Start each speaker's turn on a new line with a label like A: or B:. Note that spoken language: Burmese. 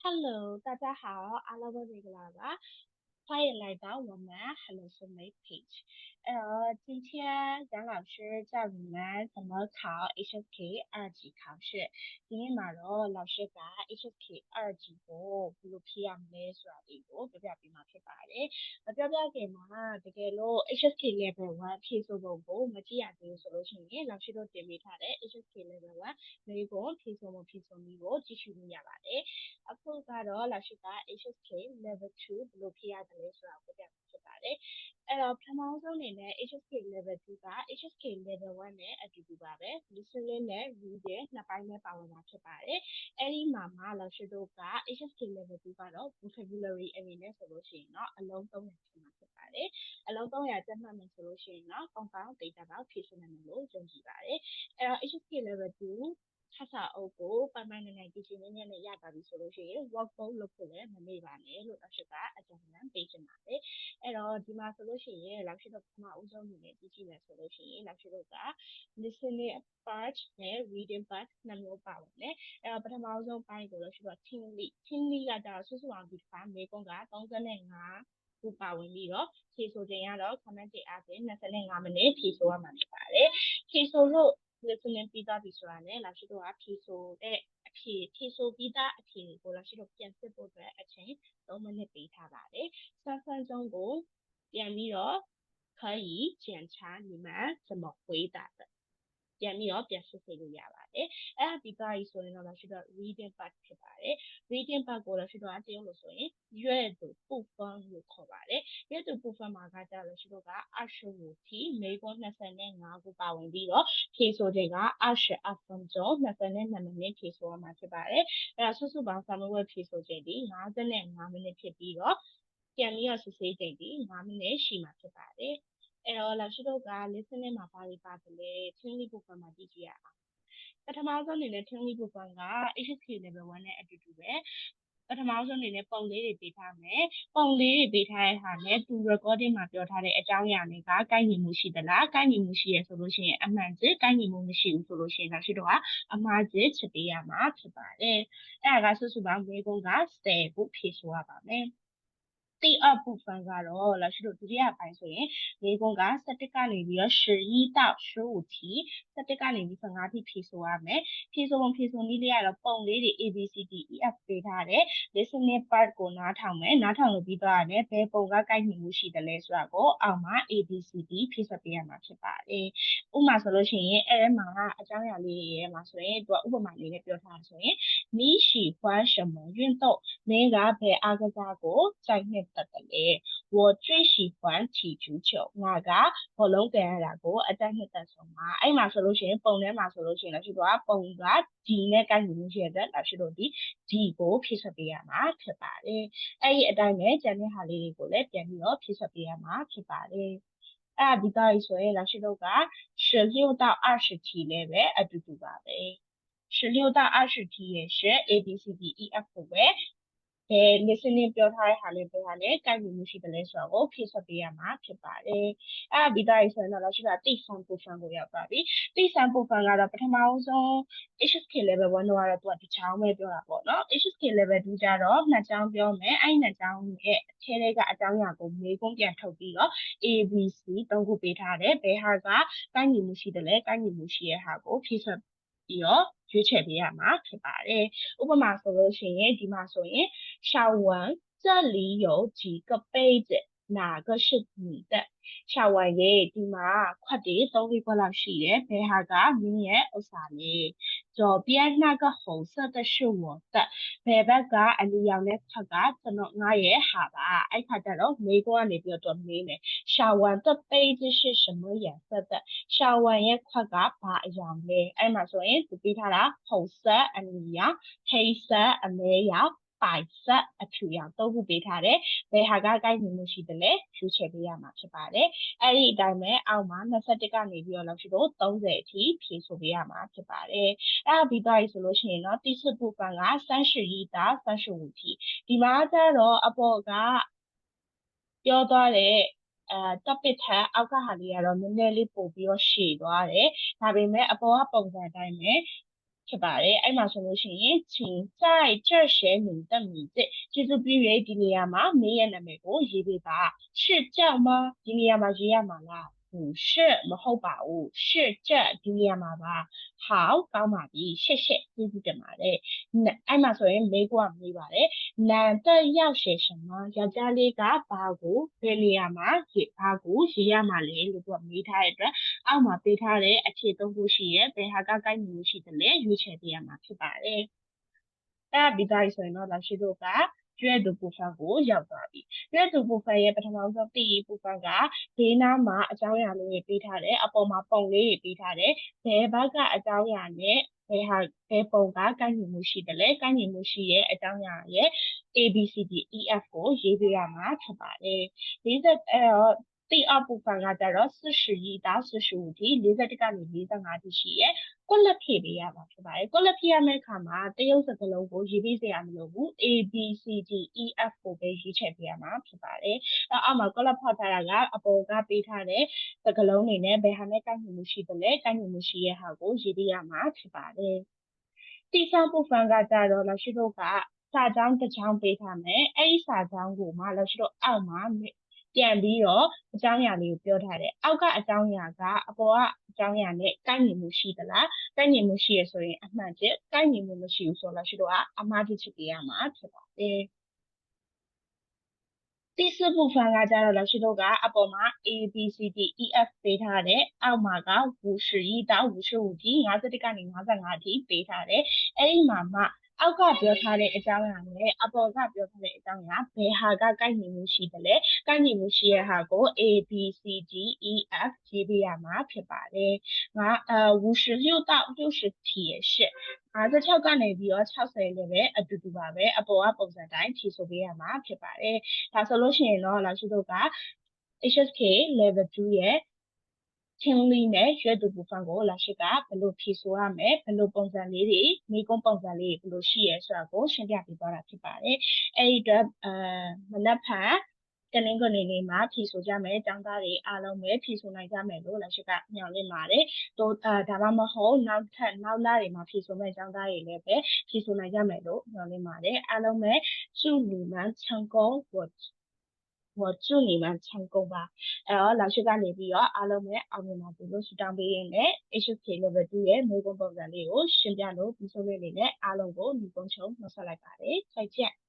A: Hello，大家好，阿拉伯这个啦吧，欢迎来到我们 Hello 兄妹 page。今天杨老师教你们怎么考 HSK 2级考试。今天嘛咯，老师把 HSK 2级ကိုဘယ်လိုဖြေရမလဲဆိုတာလေးကိုပြပြပေးမှာဖြစ်ပါတယ်။ပြပြခင်မှာတကယ်လို့ HSK level 1ဖြေဆိုပုံကိုမကြည့်ရသေးဘူးဆိုလို့ရှိရင်老师တို့တင်ပေးထားတဲ့ HSK level 1မေးခွန်းဖြေဆိုပုံဖြေဆိုနည်းကိုကြည့်ရှုလို့ရပါတယ်။အခုကတော့老师က HSK level 2ဘယ်လိုဖြေရတယ်လဲဆိုတာကိုပြပြဖြစ်ပါတယ်။အဲ့တော့ပထမဆုံးအနေနဲ့ HSK level 2က HSK level 1နဲ့အတူတူပါပဲ listening နဲ့ reading နှစ်ပိုင်းနဲ့ပါဝင်မှာဖြစ်ပါတယ်။အဲ့ဒီမှာမှ老师တို့က HSK level 2ကတော့ vocabulary အနေနဲ့ဆိုလို့ရှိရင်တော့အလုံး300ဖြေမှာဖြစ်ပါတယ်။အလုံး300ကျမှတ်မယ်ဆိုလို့ရှိရင်တော့ compound data ပေါက်ဖြေဆိုနိုင်မယ်လို့ယုံကြည်ပါတယ်။အဲ့တော့ HSK level 2ခါစာအုပ်ကိုပိုင်ပိုင်နိုင်နိုင်ကြည်ကြည်နည်းနည်းနဲ့ရတာပြီဆိုလို့ရှိရင် workbook လုပ်ဖို့လည်းမမေ့ပါနဲ့လို့老师ကအကြံဉာဏ်ပေးချင်ပါတယ်။အဲ့တော့ဒီမှာဆိုလို့ရှိရင်老师တို့ပထမဦးဆုံးအနေနဲ့ကြည့်ကြည့်မယ်ဆိုလို့ရှိရင်老师တို့က listening part နဲ့ reading part နှစ်မျိုးပါဝင်တယ်။အဲ့တော့ပထမဦးဆုံးပိုင်းကို老师တို့ 听力ကကြတော့စုစုအောင်ဒီတစ်ခါမေးခွန်းက35ခုပါဝင်ပြီးတော့ဖြေဆိုချိန်ကတော့ comment တွေအားဖြင့်25မိနစ်ဖြေဆိုရမှာဖြစ်ပါတယ်။ဖြေဆိုလို့ listening ပြီးသွားပြီဆိုတာနဲ့老师တို့ကဖြေဆိုတဲ့အဖြေပြီးသားအဖြေကို老师တို့ပြန်စစ်ဖို့အတွက်အချိန်3မိနစ်ပေးထားပါတယ်3分钟ကိုပြန်ပြီးတော့可以检查你们怎么回答的ပြန်ပြီးတော့ပြန်စစ်ဆေးလို့ရပါတယ်အဲ့ဒါပြီးသွားပြီဆိုရင်တော့老师တို့ reading part ဖြစ်ပါတယ် reading part ကို老师တို့ကတရုတ်လို့ဆိုရင်阅读部分လို့ခေါ်ပါတယ်阅读部分မှာကကြာ老师တို့က25题မေးခွန်း25ခုပါဝင်ပြီးတော့ဖြေဆိုချိန်က22分钟22မိနစ်ဖြေဆိုရမှာဖြစ်ပါတယ်အဲ့ဒါစုစုပေါင်းစာမေးပွဲဖြေဆိုချိန်ဒီ55မိနစ်ဖြစ်ပြီးတော့ပြန်ပြီးတော့စစ်ဆေးချိန်ဒီ5မိနစ်ရှိမှာဖြစ်ပါတယ်အဲ့တော့老师တို့က listening မှာဘာတွေပါတယ်လဲ theory 部分မှာကြည့်ကြည့်ရအောင်ပထမဆုံးအနေနဲ့ theory 部分က HSK level 1နဲ့အတူတူပဲပထမဆုံးအနေနဲ့ပုံလေးတွေပေးထားမယ်ပုံလေးတွေပေးထားတဲ့ဟာနဲ့သူ recording မှာပြောထားတဲ့အကြောင်းအရာတွေကကိုက်ညီမှုရှိသလားကိုက်ညီမှုရှိရဆိုလို့ရှိရင်အမှန်စစ်ကိုက်ညီမှုမရှိဘူးဆိုလို့ရှိရင်ဒါရှိတော့အမှားစစ်ချက်ပေးရမှာဖြစ်ပါတယ်အဲ့ဒါကစုစုပေါင်းမေးခွန်းက10ခုဖြေဆိုရပါမယ်第二部分ကတော့老师တို့ဒုတိယပိုင်းဆိုရင်မေးခွန်းက17ကနေပြီးတော့11到15题17ကနေပြီး15ထိဖြေဆိုရမယ်ဖြေဆိုပုံဖြေဆိုနည်းလေးကတော့ပုံလေးတွေ A B C D E F ပေးထားတယ် listening part ကိုနားထောင်မယ်နားထောင်လို့ပြီးတော့လည်းဘယ်ပုံကကိုက်ညီမှုရှိတယ်လဲဆိုတာကိုအောက်မှာ A B C D ဖြည့်ဆွတ်ပေးရမှာဖြစ်ပါတယ်ဥပမာဆိုလို့ရှိရင်အဲ့မှာအကြောင်းအရာလေးတွေရဲ့မှာဆိုရင်သူကဥပမာလေးနဲ့ပြောထားဆိုရင်你喜欢什么运动မင်းကဘယ်အားကစားကိုကြိုက်နှစ်သက်တယ်လဲ我最喜欢踢足球ငါကဘောလုံးကန်ရတာကိုအတက်နှစ်သက်ဆုံးပါအဲ့မှာဆိုလို့ရှိရင်ပုံထဲမှာဆိုလို့ရှိရင်လည်းသူကပုံကဒီနဲ့ကိုက်ညီမှုရှိတဲ့အတွက်လည်းတို့ဒီကိုဖြည့်ဆွတ်ပေးရမှာဖြစ်ပါတယ်အဲ့ဒီအတိုင်းပဲကျန်တဲ့ဟာလေးတွေကိုလည်းပြန်ပြီးတော့ဖြည့်ဆွတ်ပေးရမှာဖြစ်ပါတယ်အဲ့ဒီတော့ဆိုရင်လည်းတို့က16到20题လည်းပဲအတူတူပါပဲ16到20题也是 A B C D E F ကိုပဲlistening ပြောထားတဲ့ဟာလေးပဲဟာလေကိုက်ညီမှုရှိတယ်လဲဆိုတော့ဖြည့်ဆွတ်ပေးရမှာဖြစ်ပါတယ်အဲ့ဒီတော့ဆိုရင်တော့ရှိတာတိဆန်ပူဖန်ကိုရောက်ပါပြီတိဆန်ပူဖန်ကတော့ပထမဆုံး HSK level 1တော့သူကတစ်ချောင်းပဲပြောတာပေါ့နော် HSK level 2ကျတော့နှစ်ချောင်းပြောမယ်အဲ့နှစ်ချောင်းရဲ့အထဲတွေကအကြောင်းအရာကိုမေးခွန်းပြန်ထုတ်ပြီးတော့ ABC သုံးခုပေးထားတယ်ဘယ်ဟာကကိုက်ညီမှုရှိတယ်လဲကိုက်ညီမှုရှိရဲ့ဟာကိုဖြည့်ဆွတ်ပြီးတော့ရွေးချယ်ပေးရမှာဖြစ်ပါတယ်ဥပမာဆိုလို့ရှိရင်ဒီမှာဆိုရင်小文这里有几个杯子哪个是你的小文ရေဒီမှာခွက်တွေ3ခွက်လောက်ရှိတယ်ဘယ်ဟာကမင်းရဲ့ဥစ္စာလဲ左边那个红色的是我的ဘယ်ဘက်ကအနီရောင်တဲ့ခွက်ကကျွန်တော်ငါရဲ့ဟာပါအဲ့ခါကျတော့မေးခွန်းကနေပြီးတော့မေးမယ်小文的杯子是什么颜色的小文ရဲ့ခွက်ကဘာအရောင်လဲအဲ့မှာဆိုရင်သူပေးထားတာ红色အနီရောင်黑色အမဲရောင်白色အဖြူရောင်သုံးခုပေးထားတယ်ဘယ်ဟာကကိုက်ညီမှုရှိတယ်လဲရွေးချယ်ပေးရမှာဖြစ်ပါတယ်အဲ့ဒီအတိုင်းပဲအောက်မှာ21ကနေပြီးတော့လောက်ရှိတော့30အထိဖြည့်ဆိုပေးရမှာဖြစ်ပါတယ်အဲ့ဒါပြီးသွားပြီဆိုလို့ရှိရင်တော့တိစုပုပန်က31到35题ဒီမှာကျတော့အပေါ်ကပြောသွားတဲ့topic ထက်အောက်ကဟာလေးကတော့နည်းနည်းလေးပို့ပြီးတော့ရှည်သွားတယ်ဒါပေမဲ့အပေါ်ကပုံစံအတိုင်းပဲ ဖြစ်ပါတယ်အဲ့မှာဆိုလို့ရှိရင်请在这写你的名字ကျေးဇူးပြု၍ဒီနေရာမှာမင်းရဲ့နာမည်ကိုရေးပေးပါ是这吗ဒီနေရာမှာရေးရမှာလား不是မဟုတ်ပါဘူး是这ဒီနေရာမှာပါ好ကောင်းပါပြီ谢谢ကျေးဇူးတင်ပါတယ်အဲ့မှာဆိုရင်မေးခွန်းမေးပါတယ်男的要写什么ယောက်ျားလေးကဘာကိုဘယ်နေရာမှာဘာကိုရေးရမှာလဲလို့သူကမေးထားတဲ့အတွက်အောက်မှာပေးထားတဲ့အဖြေ၃ခုရှိရဲ့ဘယ်ဟာကကိုက်ညီမှုရှိတယ်လဲရွေးချယ်ပေးရမှာဖြစ်ပါတယ်အဲ့ပြီးသားဆိုရင်တော့老师တို့ကကျွဲတူပူဖန်ကိုရောက်သွားပြီကျွဲတူပူဖန်ရဲ့ပထမဆုံးတည်ပူဖန်ကဘေးနားမှာအကြောင်းအရာလေးတွေပေးထားတယ်အပေါ်မှာပုံလေးတွေပေးထားတယ်ဘယ်ဘက်ကအကြောင်းအရာနဲ့ဘယ်ပုံကကိုက်ညီမှုရှိတယ်လဲကိုက်ညီမှုရှိရဲ့အကြောင်းအရာရဲ့ A B C D E F ကိုရေးပေးရမှာဖြစ်ပါတယ်第二部分ကကြတော့41到45题41ကနေ45题ရှိရဲ့ကွက်လက်ဖြည့်ပေးရမှာဖြစ်ပါတယ်ကွက်လက်ဖြည့်ရမယ့်အခါမှာတရုပ်စကားလုံးကိုရေးပေးစရာမလိုဘူး A B C D E F ကိုပဲရေးချယ်ပေးရမှာဖြစ်ပါတယ်အောက်မှာကွက်လက်ဖောက်ထားတာကအပေါ်ကပေးထားတဲ့စကားလုံးတွေနဲ့ဘယ်ဟာနဲ့ကိုက်ညီမှုရှိတယ်လဲကိုက်ညီမှုရှိရဲ့ဟာကိုရေးပေးရမှာဖြစ်ပါတယ်第三部分ကကြတော့老师တို့ကစာကြောင်းတစ်ကြောင်းပေးထားမယ်အဲ့ဒီစာကြောင်းကိုမှ老师တို့အောက်မှာပြန်ပြီးတော့အကြောင်းအရာလေးကိုပြောထားတယ်အောက်ကအကြောင်းအရာကအပေါ်ကအကြောင်းအရာနဲ့ကိုက်ညီမှုရှိသလားကိုက်ညီမှုရှိရဆိုရင်အမှန်ချက်ကိုက်ညီမှုမရှိဘူးဆိုတော့ရှိတော့အမှားတစ်ချက်ပေးရမှာဖြစ်ပါတယ်第四部分ကကြတော့老师တို့ကအပေါ်မှာ A B C D E F ပေးထားတယ်အောက်မှာက51到55题51ကနေ55题ပေးထားတယ်အဲ့ဒီမှာမှအောက်ကပြောထားတဲ့အကြောင်းအရာနဲ့အပေါ်ကပြောထားတဲ့အကြောင်းအရာဘယ်ဟာကကိုက်ညီမှုရှိတယ်လဲကိုက်ညီမှုရှိတဲ့ဟာကို A B C D E F ရေးပေးရမှာဖြစ်ပါတယ်56到60题也是56ကနေပြီးတော့60လည်းပဲအတူတူပါပဲအပေါ်ကပုံစံတိုင်းဖြည့်ဆိုပေးရမှာဖြစ်ပါတယ်ဒါဆိုလို့ရှိရင်တော့老师တို့က HSK level 2ရဲ့ချင်းလီနဲ့ရွက်တူပူဖန်ကိုလာရှိကဘယ်လိုဖြည့်ဆိုရမလဲဘယ်လိုပုံစံလေးတွေမိကုန်းပုံစံလေးတွေဘယ်လိုရှိရဲဆိုတာကိုရှင်းပြပေးသွားတာဖြစ်ပါတယ်အဲ့ဒီအတွက်မနက်ဖြန်တနင်္ဂနွေနေ့မှာဖြည့်ဆိုကြမယ်ကျောင်းသားတွေအားလုံးပဲဖြည့်ဆိုနိုင်ကြမယ်လို့လာရှိကညွှန်လင့်ပါတယ်တော့ဒါမှမဟုတ်နောက်လတွေမှာဖြည့်ဆိုမဲ့ကျောင်းသားတွေလည်းပဲဖြည့်ဆိုနိုင်ကြမယ်လို့ညွှန်လင့်ပါတယ်အားလုံးပဲ祝你们成功我祝你们成功吧အဲ့တော့老师ကနေပြီးတော့အားလုံးပဲအောင်မြင်ပါစေလို့ဆုတောင်းပေးရင်းနဲ့ HSK level 2ရဲ့မျိုးကုန်းပုံစံလေးကိုရှင်းပြလို့ပြီးဆုံးလေးနဲ့အားလုံးကိုညီကုန်းချုံနှုတ်ဆက်လိုက်ပါတယ်再见